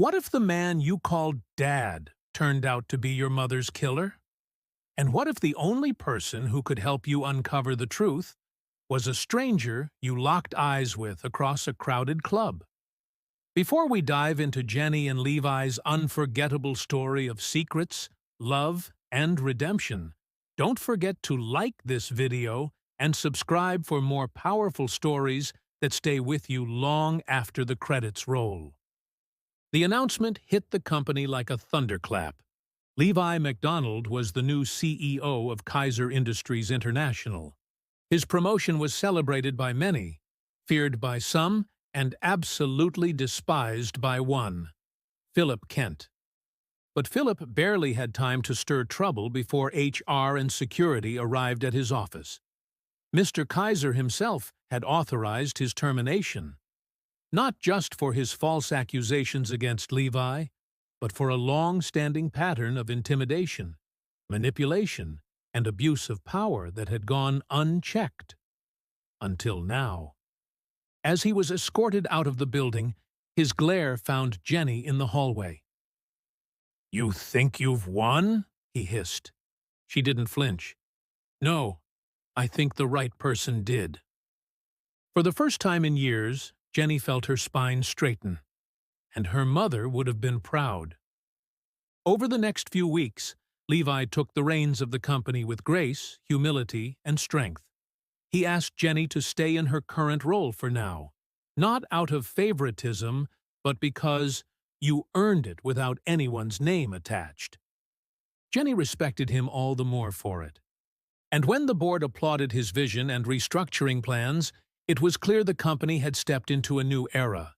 What if the man you called Dad turned out to be your mother's killer? And what if the only person who could help you uncover the truth was a stranger you locked eyes with across a crowded club? Before we dive into Jenny and Levi's unforgettable story of secrets, love, and redemption, don't forget to like this video and subscribe for more powerful stories that stay with you long after the credits roll. The announcement hit the company like a thunderclap. Levi McDonald was the new CEO of Kaiser Industries International. His promotion was celebrated by many, feared by some, and absolutely despised by one: Philip Kent. But Philip barely had time to stir trouble before HR and security arrived at his office. Mr. Kaiser himself had authorized his termination, not just for his false accusations against Levi, but for a long-standing pattern of intimidation, manipulation, and abuse of power that had gone unchecked. Until now. As he was escorted out of the building, his glare found Jenny in the hallway. "You think you've won?" he hissed. She didn't flinch. "No, I think the right person did." For the first time in years, Jenny felt her spine straighten, and her mother would have been proud. Over the next few weeks, Levi took the reins of the company with grace, humility, and strength. He asked Jenny to stay in her current role for now, not out of favoritism, but because you earned it without anyone's name attached. Jenny respected him all the more for it. And when the board applauded his vision and restructuring plans, it was clear the company had stepped into a new era.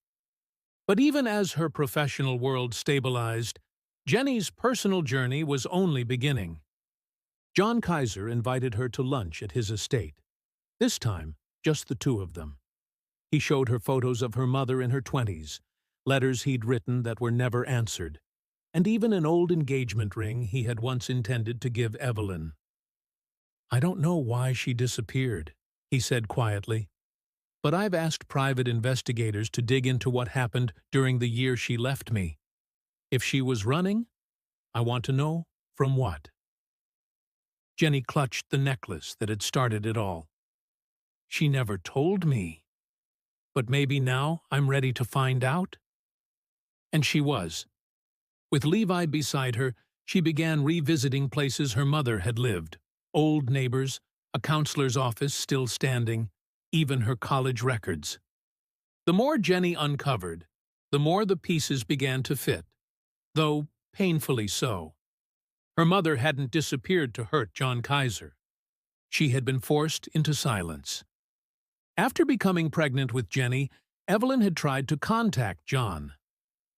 But even as her professional world stabilized, Jenny's personal journey was only beginning. John Kaiser invited her to lunch at his estate. This time, just the two of them. He showed her photos of her mother in her 20s, letters he'd written that were never answered, and even an old engagement ring he had once intended to give Evelyn. "I don't know why she disappeared," he said quietly, "but I've asked private investigators to dig into what happened during the year she left me. If she was running, I want to know from what." Jenny clutched the necklace that had started it all. "She never told me. But maybe now I'm ready to find out?" And she was. With Levi beside her, she began revisiting places her mother had lived: old neighbors, a counselor's office still standing, even her college records. The more Jenny uncovered, the more the pieces began to fit, though painfully so. Her mother hadn't disappeared to hurt John Kaiser. She had been forced into silence. After becoming pregnant with Jenny, Evelyn had tried to contact John.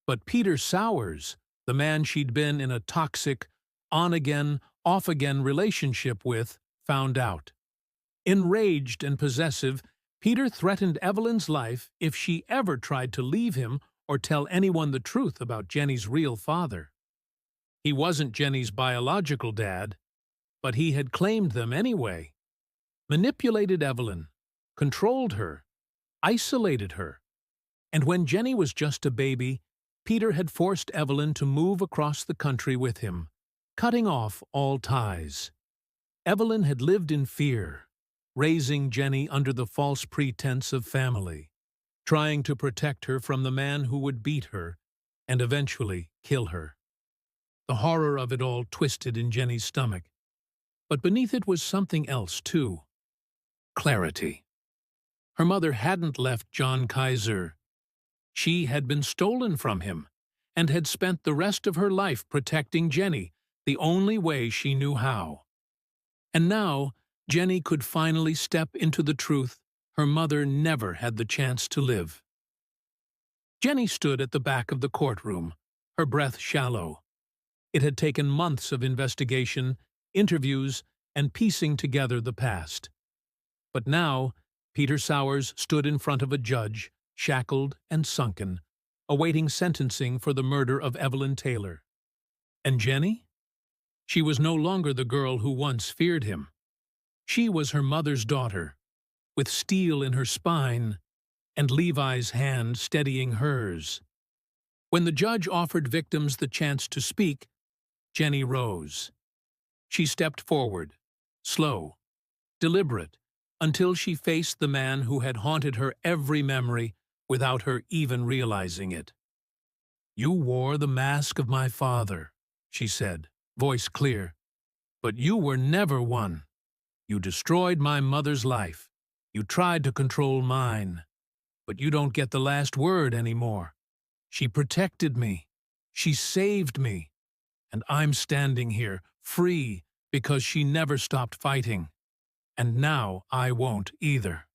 But Peter Sowers, the man she'd been in a toxic, on-again, off-again relationship with, found out. Enraged and possessive, Peter threatened Evelyn's life if she ever tried to leave him or tell anyone the truth about Jenny's real father. He wasn't Jenny's biological dad, but he had claimed them anyway. Manipulated Evelyn, controlled her, isolated her. And when Jenny was just a baby, Peter had forced Evelyn to move across the country with him, cutting off all ties. Evelyn had lived in fear, raising Jenny under the false pretense of family, trying to protect her from the man who would beat her and eventually kill her. The horror of it all twisted in Jenny's stomach. But beneath it was something else, too. Clarity. Her mother hadn't left John Kaiser. She had been stolen from him and had spent the rest of her life protecting Jenny the only way she knew how. And now, Jenny could finally step into the truth her mother never had the chance to live. Jenny stood at the back of the courtroom, her breath shallow. It had taken months of investigation, interviews, and piecing together the past. But now, Peter Sowers stood in front of a judge, shackled and sunken, awaiting sentencing for the murder of Evelyn Taylor. And Jenny? She was no longer the girl who once feared him. She was her mother's daughter, with steel in her spine and Levi's hand steadying hers. When the judge offered victims the chance to speak, Jenny rose. She stepped forward, slow, deliberate, until she faced the man who had haunted her every memory without her even realizing it. "You wore the mask of my father," she said, voice clear. "But you were never one. You destroyed my mother's life. You tried to control mine. But you don't get the last word anymore. She protected me. She saved me. And I'm standing here, free, because she never stopped fighting. And now I won't either."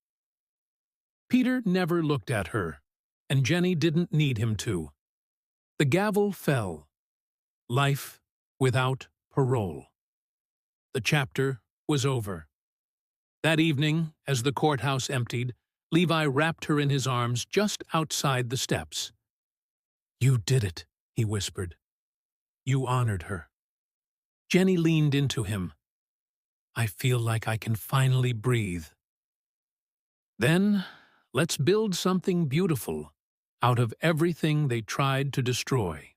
Peter never looked at her, and Jenny didn't need him to. The gavel fell. Life without parole. The chapter was over. That evening, as the courthouse emptied, Levi wrapped her in his arms just outside the steps. "You did it," he whispered. "You honored her." Jenny leaned into him. "I feel like I can finally breathe." "Then, let's build something beautiful out of everything they tried to destroy."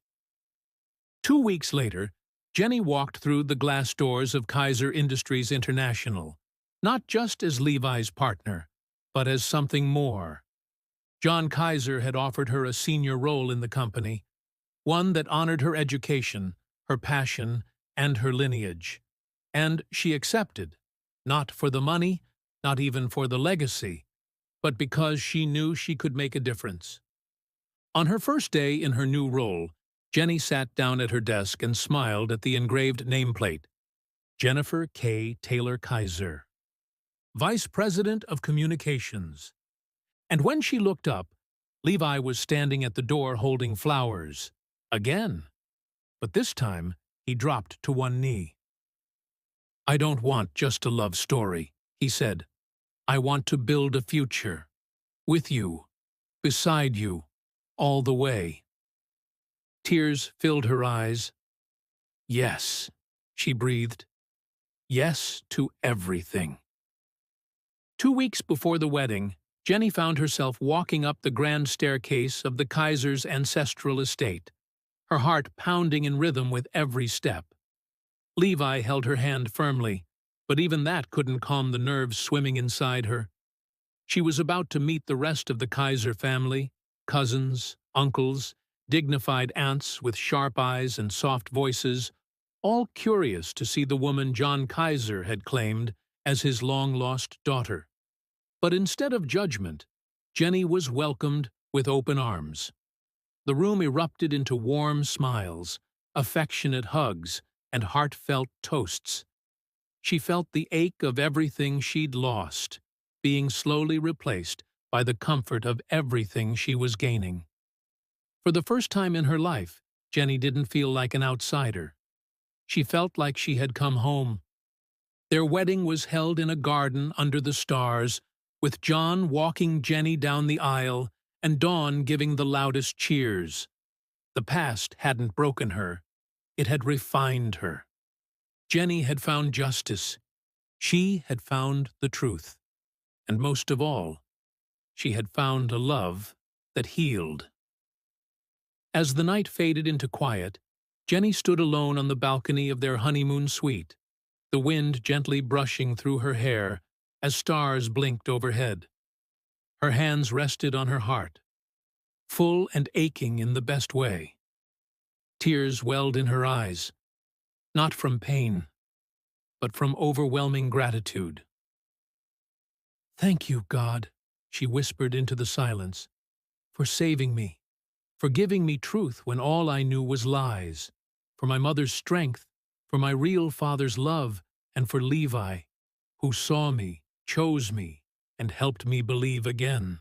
2 weeks later, Jenny walked through the glass doors of Kaiser Industries International, not just as Levi's partner, but as something more. John Kaiser had offered her a senior role in the company, one that honored her education, her passion, and her lineage. And she accepted, not for the money, not even for the legacy, but because she knew she could make a difference. On her first day in her new role, Jenny sat down at her desk and smiled at the engraved nameplate. Jennifer K. Taylor Kaiser, Vice President of Communications. And when she looked up, Levi was standing at the door holding flowers. Again. But this time, he dropped to one knee. "I don't want just a love story," he said. "I want to build a future. With you. Beside you. All the way." Tears filled her eyes. "Yes," she breathed. "Yes to everything." 2 weeks before the wedding, Jenny found herself walking up the grand staircase of the Kaiser's ancestral estate, her heart pounding in rhythm with every step. Levi held her hand firmly, but even that couldn't calm the nerves swimming inside her. She was about to meet the rest of the Kaiser family, cousins, uncles, dignified aunts with sharp eyes and soft voices, all curious to see the woman John Kaiser had claimed as his long-lost daughter. But instead of judgment, Jenny was welcomed with open arms. The room erupted into warm smiles, affectionate hugs, and heartfelt toasts. She felt the ache of everything she'd lost, being slowly replaced by the comfort of everything she was gaining. For the first time in her life, Jenny didn't feel like an outsider. She felt like she had come home. Their wedding was held in a garden under the stars, with John walking Jenny down the aisle and Dawn giving the loudest cheers. The past hadn't broken her. It had refined her. Jenny had found justice. She had found the truth. And most of all, she had found a love that healed. As the night faded into quiet, Jenny stood alone on the balcony of their honeymoon suite, the wind gently brushing through her hair as stars blinked overhead. Her hands rested on her heart, full and aching in the best way. Tears welled in her eyes, not from pain, but from overwhelming gratitude. "Thank you, God," she whispered into the silence, "for saving me, for giving me truth when all I knew was lies, for my mother's strength, for my real father's love, and for Levi, who saw me, chose me, and helped me believe again."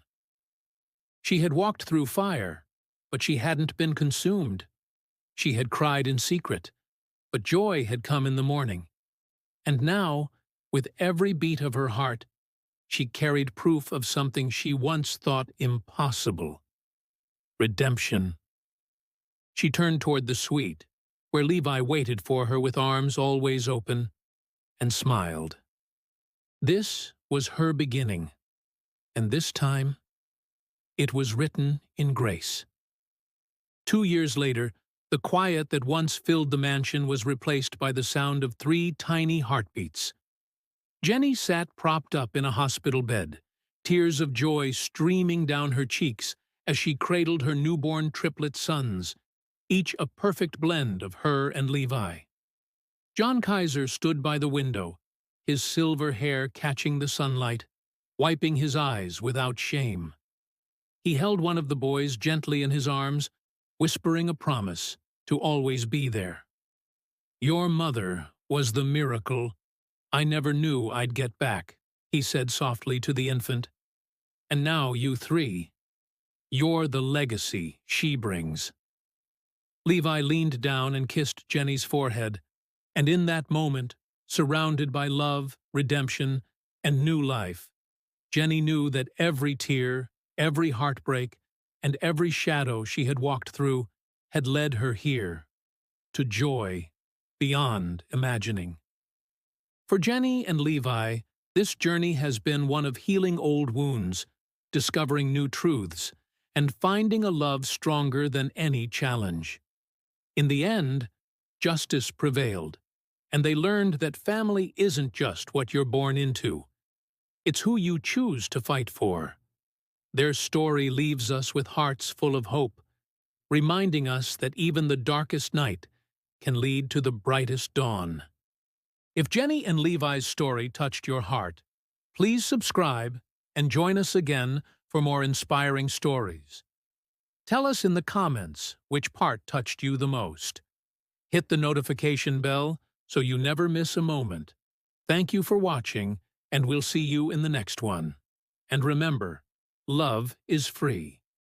She had walked through fire, but she hadn't been consumed. She had cried in secret, but joy had come in the morning. And now, with every beat of her heart, she carried proof of something she once thought impossible: redemption. She turned toward the suite, where Levi waited for her with arms always open, and smiled. This was her beginning, and this time it was written in grace. 2 years later, the quiet that once filled the mansion was replaced by the sound of 3 tiny heartbeats. Jenny sat propped up in a hospital bed, tears of joy streaming down her cheeks as she cradled her newborn triplet sons, each a perfect blend of her and Levi. John Kaiser stood by the window, his silver hair catching the sunlight, wiping his eyes without shame. He held one of the boys gently in his arms, whispering a promise to always be there. "Your mother was the miracle I never knew I'd get back," he said softly to the infant. "And now you 3. You're the legacy she brings." Levi leaned down and kissed Jenny's forehead, and in that moment, surrounded by love, redemption, and new life, Jenny knew that every tear, every heartbreak, and every shadow she had walked through had led her here, to joy beyond imagining. For Jenny and Levi, this journey has been one of healing old wounds, discovering new truths, and finding a love stronger than any challenge. In the end, justice prevailed, and they learned that family isn't just what you're born into. It's who you choose to fight for. Their story leaves us with hearts full of hope, reminding us that even the darkest night can lead to the brightest dawn. If Jenny and Levi's story touched your heart, please subscribe and join us again for more inspiring stories. Tell us in the comments which part touched you the most. Hit the notification bell so you never miss a moment. Thank you for watching, and we'll see you in the next one. And remember, love is free.